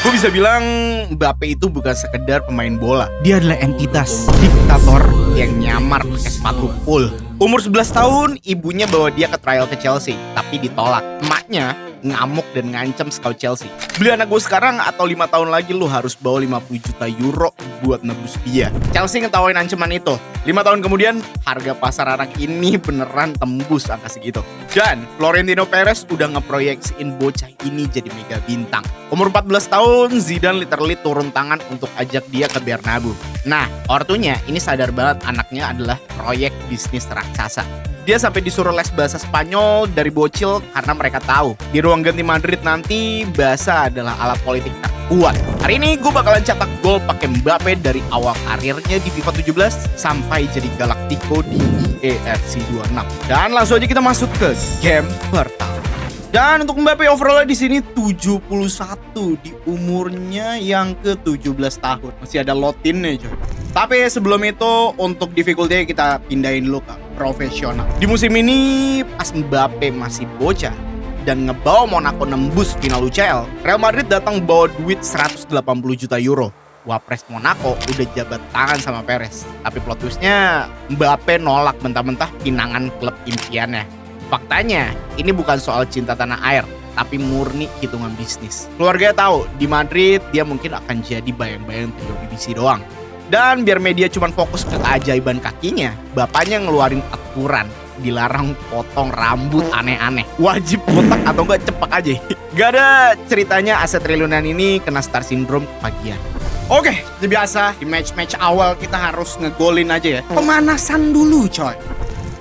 Gue bisa bilang Mbappe itu bukan sekedar pemain bola. Dia adalah entitas diktator yang nyamar pakai sepatu full. Umur 11 tahun, ibunya bawa dia ke trial ke Chelsea, tapi ditolak. Emaknya ngamuk dan ngancam scout Chelsea. Beli anak gue sekarang atau 5 tahun lagi lu harus bawa 50 juta euro buat nebus dia. Chelsea ngetawain ancaman itu. 5 tahun kemudian, harga pasar anak ini beneran tembus angka segitu. Dan Florentino Perez udah ngeproyeksiin bocah ini jadi mega bintang. Umur 14 tahun, Zidane literally turun tangan untuk ajak dia ke Bernabeu. Nah, ortunya ini sadar banget anaknya adalah proyek bisnis raksasa. Dia sampai disuruh les bahasa Spanyol dari bocil karena mereka tahu di ruang ganti Madrid nanti bahasa adalah alat politik terkuat. Hari ini gue bakalan cetak gol pakai Mbappe dari awal karirnya di FIFA 17 sampai jadi Galactico di ERC 26. Dan langsung aja kita masuk ke game pertama. Dan untuk Mbappe overall di sini 71 di umurnya yang ke-17 tahun. Masih ada lotinnya coy. Tapi sebelum itu untuk difficulty kita pindahin dulu ke profesional. Di musim ini pas Mbappe masih bocah dan ngebawa Monaco nembus final UCL, Real Madrid datang bawa duit 180 juta euro. Wapres Monaco udah jabat tangan sama Perez. Tapi plot twistnya Mbappe nolak mentah-mentah pinangan klub impiannya. Faktanya ini bukan soal cinta tanah air, tapi murni hitungan bisnis. Keluarganya tahu di Madrid dia mungkin akan jadi bayang-bayang TV BBC doang. Dan biar media cuma fokus ke keajaiban kakinya, bapaknya ngeluarin aturan dilarang potong rambut aneh-aneh. Wajib botak atau enggak cepak aja. Gak ada ceritanya aset triliunan ini kena star syndrome kepagian. Oke, seperti biasa di match-match awal kita harus ngegolin aja ya. Pemanasan dulu coy.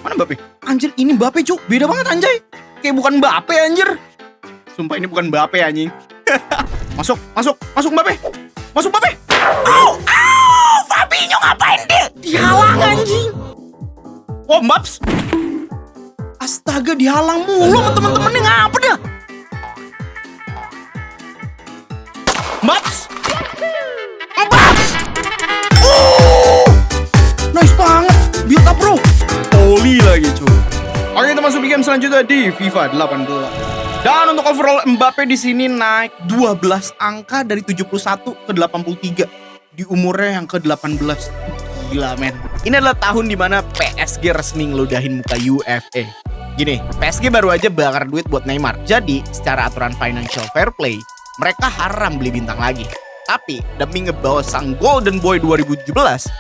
Mana Mbappe? Anjir ini Mbappe cuk, beda banget anjay. Kayak bukan Mbappe anjir. Sumpah ini bukan Mbappe anjing. Masuk Mbappe. Masuk Mbappe. Au! Fabinho ngapain dia? Dihalang anjing. Wah, Mbaps. Astaga, dihalang mulu sama temen-temennya, ngapa dia? Mbaps. Nice banget. Build up, bro. Holy lagi, cuy. Oke, kita masuk di game selanjutnya di FIFA 18. Dan untuk overall Mbappe di sini naik 12 angka dari 71 ke 83 di umurnya yang ke-18. Gila men. Ini adalah tahun dimana PSG resmi ngeludahin muka UEFA. Gini, PSG baru aja bakar duit buat Neymar. Jadi secara aturan financial fair play, mereka haram beli bintang lagi. Tapi demi ngebawa sang Golden Boy 2017,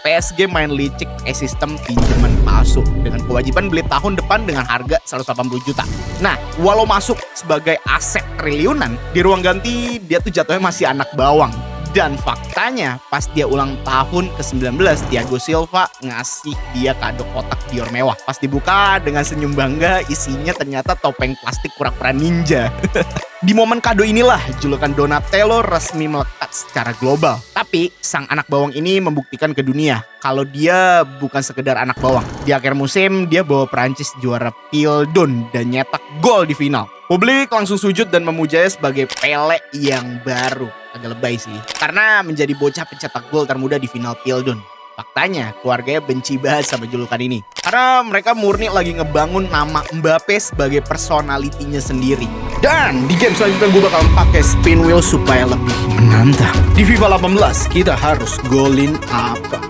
PSG main licik sistem pinjaman palsu dengan kewajiban beli tahun depan dengan harga 180 juta. Nah, walau masuk sebagai aset triliunan, di ruang ganti dia tuh jatuhnya masih anak bawang. Dan faktanya pas dia ulang tahun ke-19, Thiago Silva ngasih dia kado kotak Dior mewah. Pas dibuka dengan senyum bangga, isinya ternyata topeng plastik kura-kura ninja. Di momen kado inilah julukan Donatello resmi melekat secara global. Tapi sang anak bawang ini membuktikan ke dunia kalau dia bukan sekedar anak bawang. Di akhir musim dia bawa Prancis juara Pildon dan nyetak gol di final. Publik langsung sujud dan memujanya sebagai Pele yang baru. Agak lebay sih, karena menjadi bocah pencetak gol termuda di final Pildon. Faktanya keluarganya benci banget sama julukan ini, karena mereka murni lagi ngebangun nama Mbappe sebagai personalitinya sendiri. Dan di game selanjutnya gue bakal pakai spin wheel supaya lebih menantang. Di FIFA 18 kita harus golin apa?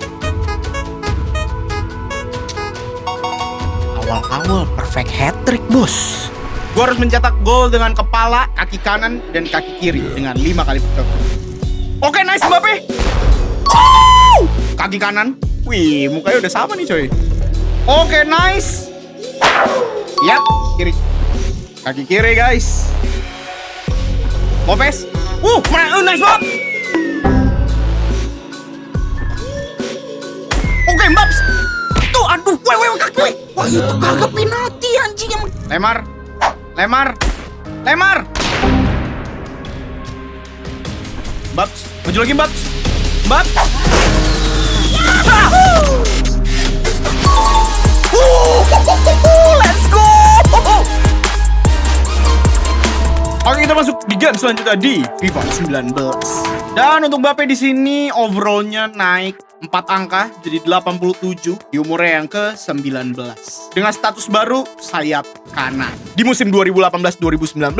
Awal-awal perfect hat-trick bos. Gue harus mencetak gol dengan kepala, kaki kanan, dan kaki kiri dengan 5 kali putar. Oke, nice Mbappe. Oh! Kaki kanan. Wih, mukanya udah sama nih coy. Oke, nice. Yap, kiri. Kaki kiri guys. Lopez. Nice banget. Oke, Mbaps. Tuh, aduh, kaki. Wah, itu kagak penalti anjing. Lemar. Mbaps, maju lagi Mbaps. Let's go. Oke, kita masuk di game selanjutnya di FIFA 19. Dan untuk Mbappe di sini overallnya naik 4 angka jadi 87 di umurnya yang ke-19. Dengan status baru sayap kanan. Di musim 2018-2019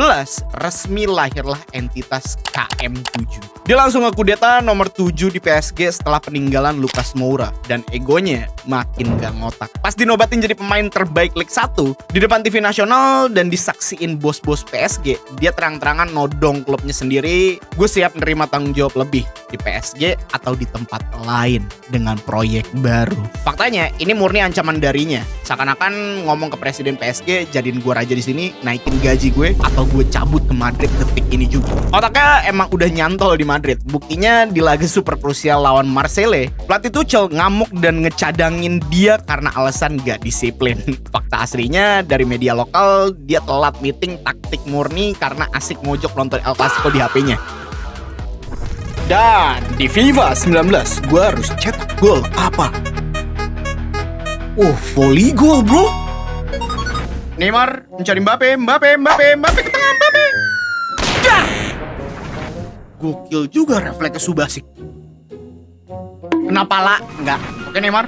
resmi lahirlah entitas KM7. Dia langsung ngekudeta nomor 7 di PSG setelah peninggalan Lucas Moura dan egonya makin gak ngotak. Pas dinobatin jadi pemain terbaik Ligue 1 di depan TV nasional dan disaksiin bos-bos PSG, dia terang-terangan nodong klubnya sendiri. Gue siap nerima tanggung jawab lebih di PSG atau di tempat lain dengan proyek baru. Faktanya ini murni ancaman darinya. Seakan-akan ngomong ke presiden PSG, jadiin gue raja di sini, naikin gaji gue atau gue cabut ke Madrid detik ini juga. Otaknya emang udah nyantol di Madrid. Buktinya di laga super krusial lawan Marseille, pelatih Tuchel ngamuk dan ngecadangin dia karena alasan gak disiplin. Fakta aslinya dari media lokal, dia telat meeting taktik murni karena asik mojok nonton El Clasico di HP-nya. Dan di FIFA 19, gue harus cetak gol apa? Volley goal, bro. Neymar mencari Mbappe ke tengah, Mbappe. Dar! Gokil juga refleksnya Subasic. Kenapa lah? Enggak. Oke, Neymar.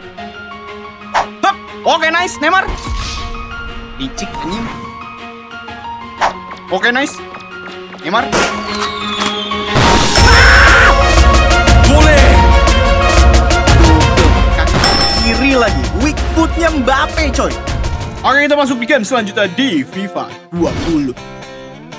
Hup! Oke, nice, Neymar. Licik anjing. Oke, nice. Neymar. Boleh. Kaki kiri lagi. Weak footnya Mbappe, coy. Oke, kita masuk di game selanjutnya di FIFA 20.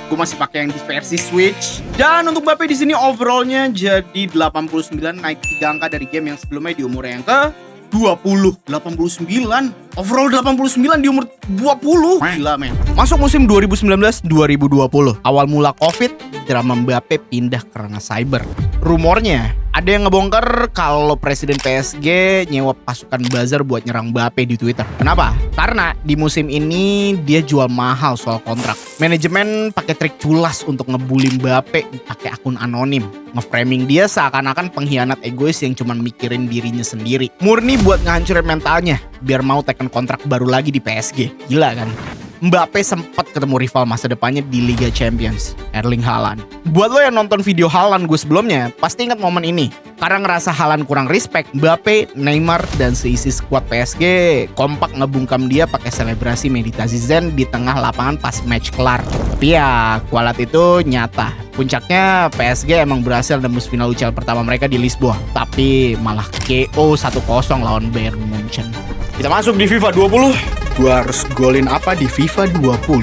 Gue masih pakai yang di versi Switch. Dan untuk Mbappe di sini overallnya jadi 89, naik 3 angka dari game yang sebelumnya di umur yang ke 20. 89. Overall 89 di umur 20. Gila, men. Masuk musim 2019-2020. Awal mula Covid, drama Mbappe pindah karena cyber. Rumornya ada yang ngebongkar kalau presiden PSG nyewa pasukan buzzer buat nyerang Mbappe di Twitter. Kenapa? Karena di musim ini dia jual mahal soal kontrak. Manajemen pakai trik culas untuk ngebully Mbappe pakai akun anonim. Nge-framing dia seakan-akan pengkhianat egois yang cuma mikirin dirinya sendiri. Murni buat ngehancurin mentalnya biar mau tekan kontrak baru lagi di PSG. Gila kan? Mbappe sempat ketemu rival masa depannya di Liga Champions, Erling Haaland. Buat lo yang nonton video Haaland gue sebelumnya, pasti ingat momen ini. Karena ngerasa Haaland kurang respect, Mbappe, Neymar, dan seisi skuad PSG kompak ngebungkam dia pakai selebrasi meditasi zen di tengah lapangan pas match kelar. Tapi ya, kualat itu nyata. Puncaknya PSG emang berhasil nembus final UCL pertama mereka di Lisboa. Tapi malah KO 1-0 lawan Bayern Munchen. Kita masuk di FIFA 20. Gua harus golin apa di FIFA 20?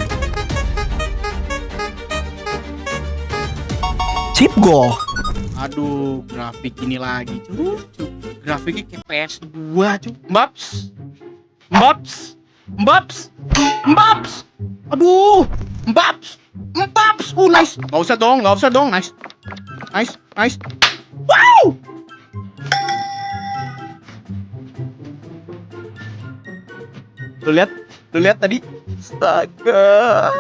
Chip goal. Aduh, grafik ini lagi, cuy. Grafiknya kayak PS2, cuy. Mbaps. Aduh, Mbaps. Nice. Gak usah dong. Nice. Wow! Lu lihat tadi. Astaga.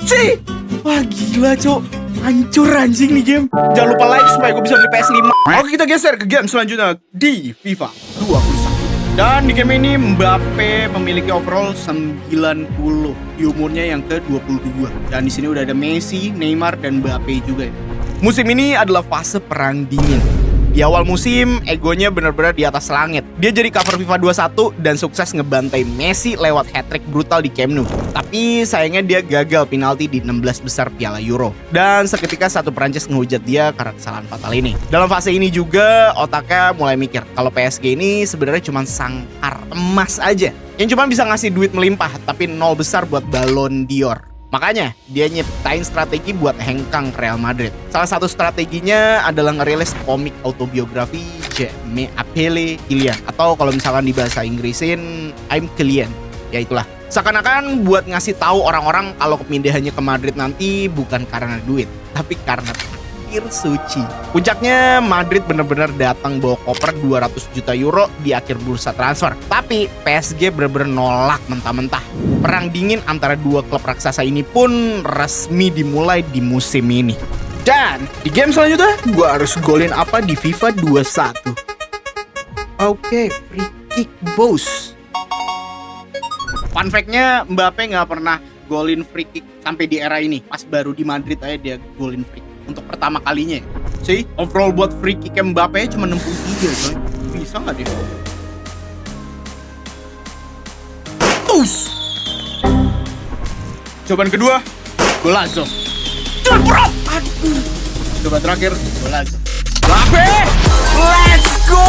Sih. Wah, gila, Cok. Hancur anjing nih game. Jangan lupa like supaya gue bisa beli PS5. Oke, kita geser ke game selanjutnya di FIFA 21. Dan di game ini Mbappe memiliki overall 90 di umurnya yang ke-22. Dan di sini udah ada Messi, Neymar, dan Mbappe juga ya. Musim ini adalah fase perang dingin. Di awal musim, egonya benar-benar di atas langit. Dia jadi cover FIFA 21 dan sukses ngebantai Messi lewat hat-trick brutal di Camp Nou. Tapi sayangnya dia gagal penalti di 16 besar Piala Euro. Dan seketika satu Prancis ngehujat dia karena kesalahan fatal ini. Dalam fase ini juga, otaknya mulai mikir kalau PSG ini sebenarnya cuma sangkar emas aja. Yang cuma bisa ngasih duit melimpah, tapi nol besar buat Ballon d'Or. Makanya dia nyiptain strategi buat hengkang ke Real Madrid. Salah satu strateginya adalah ngerilis komik autobiografi Je m'appelle Kylian, atau kalau misalkan di bahasa Inggrisin I'm Kylian. Ya itulah. Seakan-akan buat ngasih tahu orang-orang kalau pemindahannya ke Madrid nanti bukan karena duit, tapi karena takdir suci. Puncaknya Madrid bener-bener datang bawa koper 200 juta euro di akhir bursa transfer. Tapi PSG bener-bener nolak mentah-mentah. Perang dingin antara dua klub raksasa ini pun resmi dimulai di musim ini. Dan di game selanjutnya gue harus golin apa di FIFA 21? Oke, free kick boss. Fun fact-nya Mbappe gak pernah golin free kick sampai di era ini. Pas baru di Madrid aja dia golin free kick untuk pertama kalinya. See, overall buat free kick Mbappe cuma 63 coy. Bisa nggak dia? Tus. Cobaan kedua, Golazo. Bro. Aduh. Coba terakhir, Golazo. Mbappe, let's go.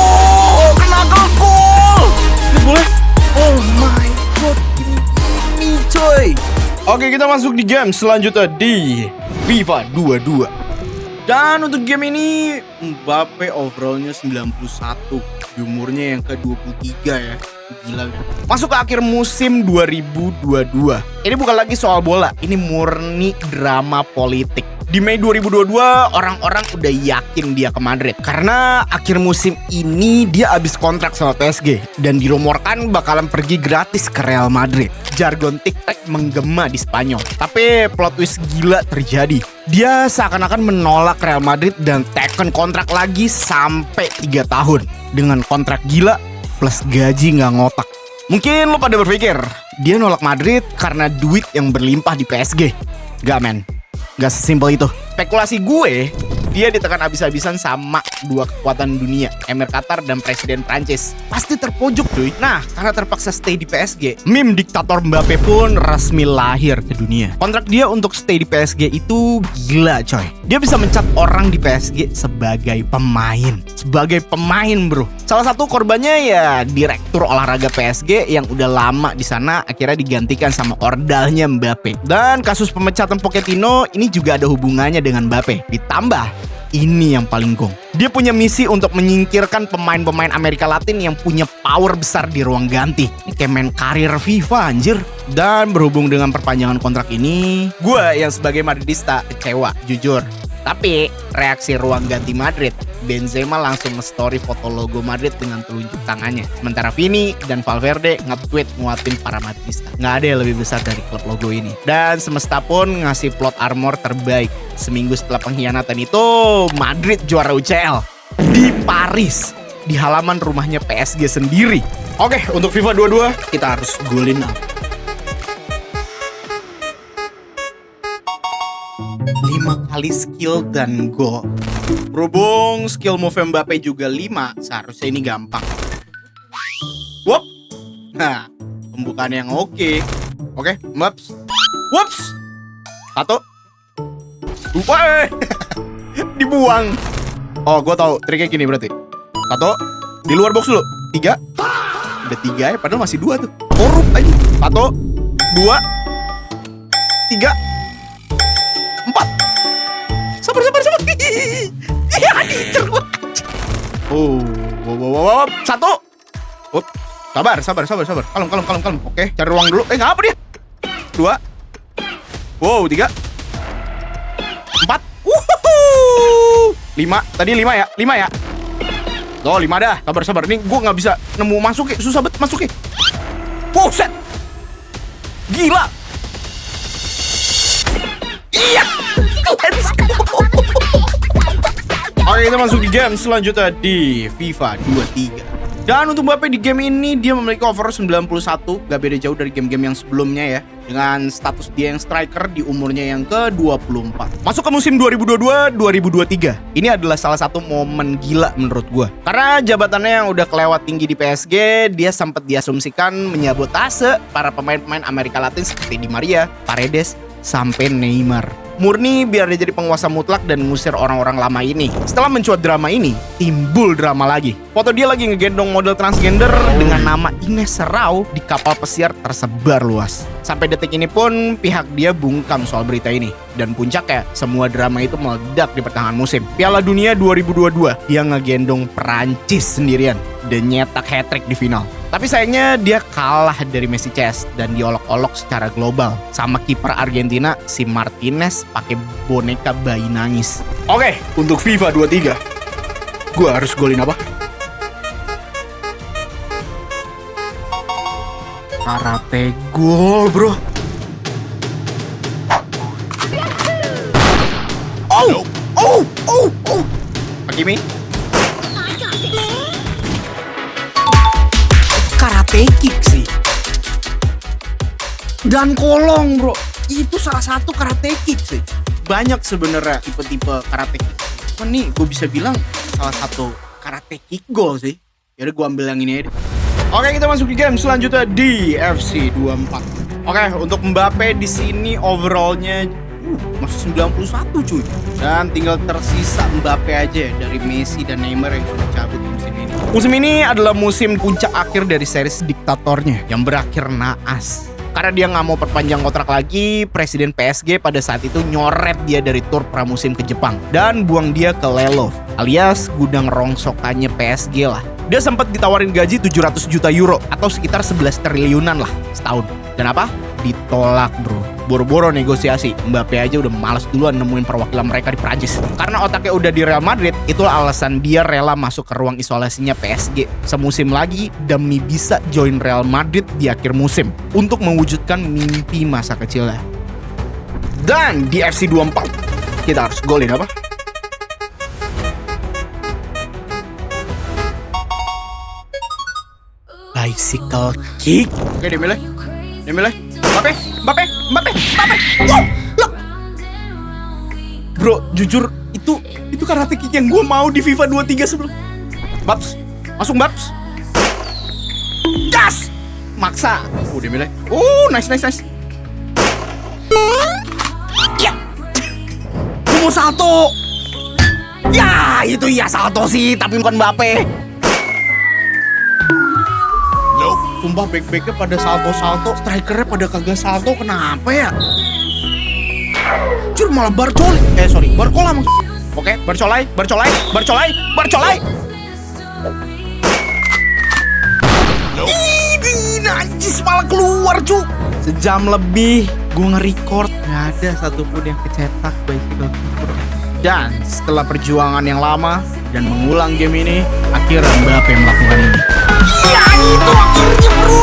Kena gol. Ini boleh? Oh my god, ini coy. Oke, kita masuk di game selanjutnya di FIFA 22. Dan untuk game ini Mbappe overallnya 91, di umurnya yang ke-23 ya. Gila kan? Masuk ke akhir musim 2022. Ini bukan lagi soal bola, ini murni drama politik. Di Mei 2022 orang-orang udah yakin dia ke Madrid karena akhir musim ini dia habis kontrak sama PSG dan dirumorkan bakalan pergi gratis ke Real Madrid. Jargon TikTok menggema di Spanyol. Tapi plot twist gila terjadi. Dia seakan-akan menolak Real Madrid dan teken kontrak lagi sampai 3 tahun dengan kontrak gila plus gaji nggak ngotak. Mungkin lo pada berpikir dia nolak Madrid karena duit yang berlimpah di PSG. Gak men, gak sesimpel itu. Spekulasi gue, dia ditekan habis-habisan sama dua kekuatan dunia, Emir Qatar dan Presiden Prancis. Pasti terpojok cuy. Nah, karena terpaksa stay di PSG, meme diktator Mbappe pun resmi lahir ke dunia. Kontrak dia untuk stay di PSG itu gila coy. Dia bisa mencat orang di PSG sebagai pemain. Sebagai pemain bro. Salah satu korbannya ya direktur olahraga PSG yang udah lama di sana akhirnya digantikan sama ordalnya Mbappe. Dan kasus pemecatan Pochettino ini juga ada hubungannya dengan Mbappe. Ditambah, ini yang paling gong. Dia punya misi untuk menyingkirkan pemain-pemain Amerika Latin yang punya power besar di ruang ganti. Ini kayak main karir FIFA anjir. Dan berhubung dengan perpanjangan kontrak ini, gue yang sebagai Madridista kecewa, jujur. Tapi reaksi ruang ganti Madrid, Benzema langsung nge-story foto logo Madrid dengan telunjuk tangannya. Sementara Vini dan Valverde nge-tweet nguatin para Madridista. Nggak ada yang lebih besar dari klub logo ini. Dan semesta pun ngasih plot armor terbaik. Seminggu setelah pengkhianatan itu, Madrid juara UCL di Paris, di halaman rumahnya PSG sendiri. Oke, untuk FIFA 22 kita harus golin up. 5 kali skill dan gol. Berhubung skill move Mbappe juga 5, seharusnya ini gampang. Wop. Nah, pembukaan yang oke. Oke, Mbappe. Whoops. 1. 2. Dibuang. Oh, gue tahu triknya gini berarti. 1. Di luar box dulu. 3. Udah 3 ya, padahal masih 2 tuh. Korup aja. 1. 2. 3. 4. Sabar. Iya, diincer gua. Oh, wow. 1. Up. Sabar. Kalem. Oke, cari ruang dulu. Ngapa dia? 2. Wow, 3. 4. 5. Tadi 5 ya? 5 ya? Oh, 5 dah. Sabar. Nih gua nggak bisa nemu masuk ya. Susah banget masuk ya. Wow, set. Gila. Iya. Let's go. Oke, kita masuk di game selanjutnya di FIFA 23. Dan untuk Mbappe di game ini dia memiliki overall 91, gak beda jauh dari game-game yang sebelumnya ya. Dengan status dia yang striker di umurnya yang ke-24. Masuk ke musim 2022-2023. Ini adalah salah satu momen gila menurut gue. Karena jabatannya yang udah kelewat tinggi di PSG, dia sempat diasumsikan menyabotase para pemain-pemain Amerika Latin seperti Di Maria, Paredes, sampai Neymar. Murni biar dia jadi penguasa mutlak dan ngusir orang-orang lama ini. Setelah mencuat drama ini, timbul drama lagi. Foto dia lagi ngegendong model transgender dengan nama Ines Serrao di kapal pesiar tersebar luas. Sampai detik ini pun pihak dia bungkam soal berita ini. Dan puncaknya, semua drama itu meledak di pertengahan musim. Piala Dunia 2022, dia ngegendong Perancis sendirian dan nyetak hat-trick di final. Tapi sayangnya dia kalah dari Messi CS dan diolok-olok secara global sama kiper Argentina si Martinez pakai boneka bayi nangis. Oke, untuk FIFA 23, gue harus golin apa? Karate gol, bro. Oh. Hakimi. Karate kick sih. Dan kolong bro. Itu salah satu karate kick sih. Banyak sebenarnya tipe-tipe karate kick. Cuman nih gue bisa bilang salah satu karate kick goal sih. Yaudah gue ambil yang ini aja. Oke, kita masuk di game selanjutnya di FC 24. Oke, untuk Mbappe di sini overallnya masih 91 cuy. Dan tinggal tersisa Mbappe aja dari Messi dan Neymar yang sudah cabut di musim ini. Musim ini adalah musim puncak akhir dari series diktatornya yang berakhir naas. Karena dia nggak mau perpanjang kontrak lagi, Presiden PSG pada saat itu nyoret dia dari tur pramusim ke Jepang dan buang dia ke Lelov, alias gudang rongsokannya PSG lah. Dia sempat ditawarin gaji 700 juta euro atau sekitar 11 triliunan lah setahun. Dan apa? Ditolak bro. Boro-boro negosiasi. Mbappe aja udah malas duluan nemuin perwakilan mereka di Prancis. Karena otaknya udah di Real Madrid, itulah alasan dia rela masuk ke ruang isolasinya PSG semusim lagi demi bisa join Real Madrid di akhir musim untuk mewujudkan mimpi masa kecilnya. Dan di FC 24 kita harus golin apa? Bicycle kick. Oke, dia milih. Mbappe. Wow! Loh. Bro, jujur itu karate kick yang gue mau di FIFA 23 sebelum. Babs, masuk Babs. Das! Maksa. Dia milih. Nice. Ya. Gue mau salto. Ya, itu ya salto sih, tapi bukan Mbappe. Sumpah back-backnya pada salto-salto, strikernya pada kagak salto, kenapa ya? Cur malah Barcola maksudnya. Oke, Barcolai. Ini najis malah keluar cu. Sejam lebih gue nge-record, gak ada satupun yang kecetak bicycle kick. Dan setelah perjuangan yang lama dan mengulang game ini, akhirnya Mbappe melakukan ini. Ya itu akhirnya bro.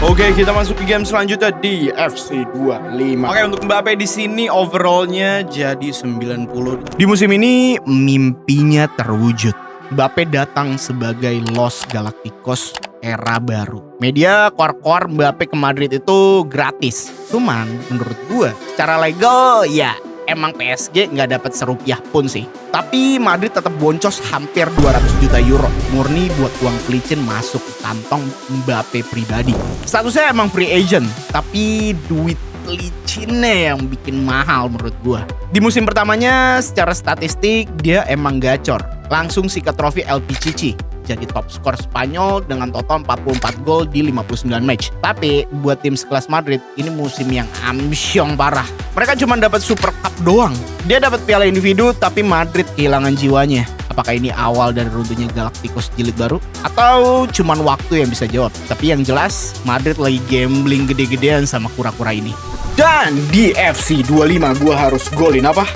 Oke, kita masuk ke game selanjutnya di FC 25. Oke, untuk Mbappe di sini overallnya jadi 90. Di musim ini mimpinya terwujud. Mbappe datang sebagai Los Galacticos era baru. Media keluar Mbappe ke Madrid itu gratis. Cuman menurut gue secara legal ya emang PSG nggak dapat serupiah pun sih. Tapi Madrid tetap boncos hampir 200 juta euro. Murni buat uang pelicin masuk ke kantong Mbappe pribadi. Statusnya emang free agent, tapi duit pelicinnya yang bikin mahal menurut gua. Di musim pertamanya secara statistik dia emang gacor. Langsung sikat trofi El Pichichi. Jadi top skor Spanyol dengan total 44 gol di 59 match. Tapi buat tim sekelas Madrid ini musim yang amsyong parah. Mereka cuma dapat Super Cup doang. Dia dapat piala individu tapi Madrid kehilangan jiwanya. Apakah ini awal dari runtuhnya Galacticos jilid baru? Atau cuman waktu yang bisa jawab? Tapi yang jelas Madrid lagi gambling gede-gedean sama kura-kura ini. Dan di FC 25 gua harus golin apa?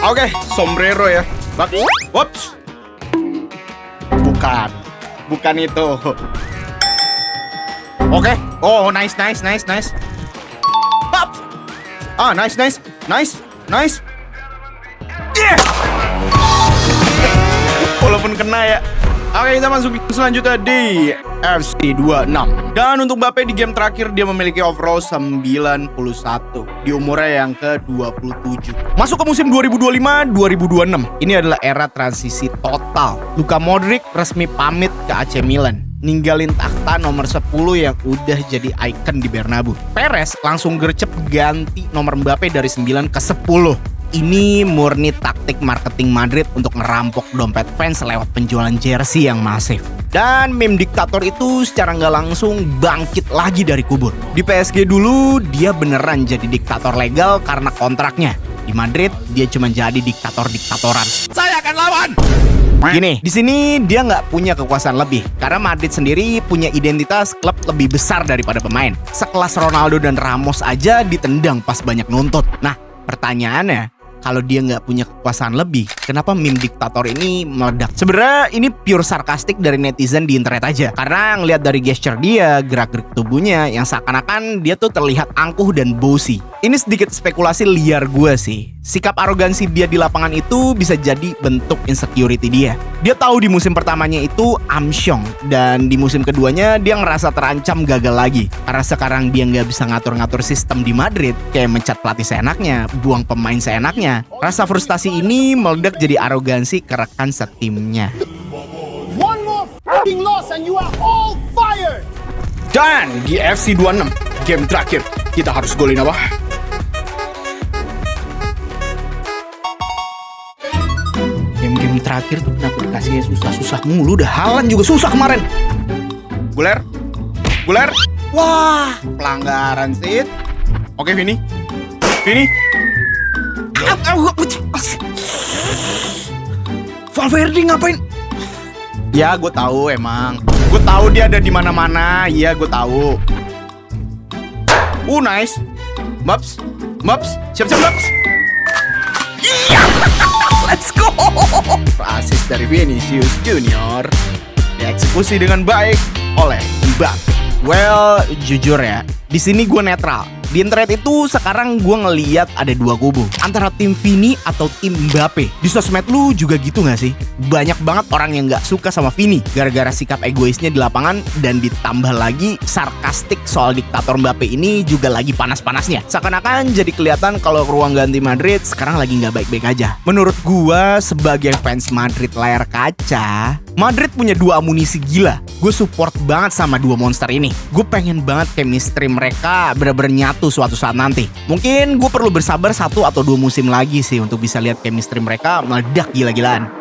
Oke, sombrero ya. Whoops. Bukan itu. Oke. Oh, nice. Pop. Nice. Yeah. Walaupun kena ya. Oke, kita masuk selanjutnya di FC 26. Dan untuk Mbappe di game terakhir dia memiliki overall 91 di umurnya yang ke-27. Masuk ke musim 2025-2026. Ini adalah era transisi total. Luka Modric resmi pamit ke AC Milan, ninggalin takhta nomor 10 yang udah jadi icon di Bernabeu. Perez langsung gercep ganti nomor Mbappe dari 9 ke 10. Ini murni taktik marketing Madrid untuk ngerampok dompet fans lewat penjualan jersey yang masif. Dan meme diktator itu secara nggak langsung bangkit lagi dari kubur. Di PSG dulu dia beneran jadi diktator legal karena kontraknya. Di Madrid dia cuma jadi diktator-diktatoran. Saya akan lawan! Gini, di sini dia nggak punya kekuasaan lebih karena Madrid sendiri punya identitas klub lebih besar daripada pemain. Sekelas Ronaldo dan Ramos aja ditendang pas banyak nuntut. Nah, pertanyaannya, kalau dia nggak punya kekuasaan lebih, kenapa meme diktator ini meledak? Sebenarnya ini pure sarkastik dari netizen di internet aja. Karena ngelihat dari gesture dia, gerak-gerik tubuhnya yang seakan-akan dia tuh terlihat angkuh dan bossy. Ini sedikit spekulasi liar gue sih. Sikap arogansi dia di lapangan itu bisa jadi bentuk insecurity dia. Dia tahu di musim pertamanya itu amsyong, dan di musim keduanya dia ngerasa terancam gagal lagi. Karena sekarang dia nggak bisa ngatur-ngatur sistem di Madrid, kayak mencat pelatih seenaknya, buang pemain seenaknya. Rasa frustasi ini meledak jadi arogansi ke rekan setimnya. One more f***ing loss and you are all fired! Dan di FC 26, game terakhir, kita harus golin apa? Game-game terakhir tuh kenapa dikasihnya susah-susah mulu? Udah Haaland juga susah kemarin. Guler. Wah, pelanggaran sih. Oke, Vini. Valverde ngapain? Ya, gue tahu emang. Gue tahu dia ada di mana-mana. Iya, gue tahu. Nice. Maps. Siap-siap, Maps. Iya. Let's go. Asis dari Vinicius Junior dieksekusi dengan baik oleh Mbappe. Well, jujur ya, di sini gue netral. Di internet itu sekarang gue ngeliat ada dua kubu, antara tim Vini atau tim Mbappe. Di sosmed lu juga gitu gak sih? Banyak banget orang yang gak suka sama Vini gara-gara sikap egoisnya di lapangan, dan ditambah lagi sarkastik soal diktator Mbappe ini juga lagi panas-panasnya. Seakan-akan jadi kelihatan kalau ruang ganti Madrid sekarang lagi gak baik-baik aja. Menurut gue sebagai fans Madrid layar kaca, Madrid punya dua amunisi gila. Gue support banget sama dua monster ini. Gue pengen banget chemistry mereka bener-bener nyatu suatu saat nanti. Mungkin gue perlu bersabar 1 atau 2 musim lagi sih untuk bisa lihat chemistry mereka meledak gila-gilaan.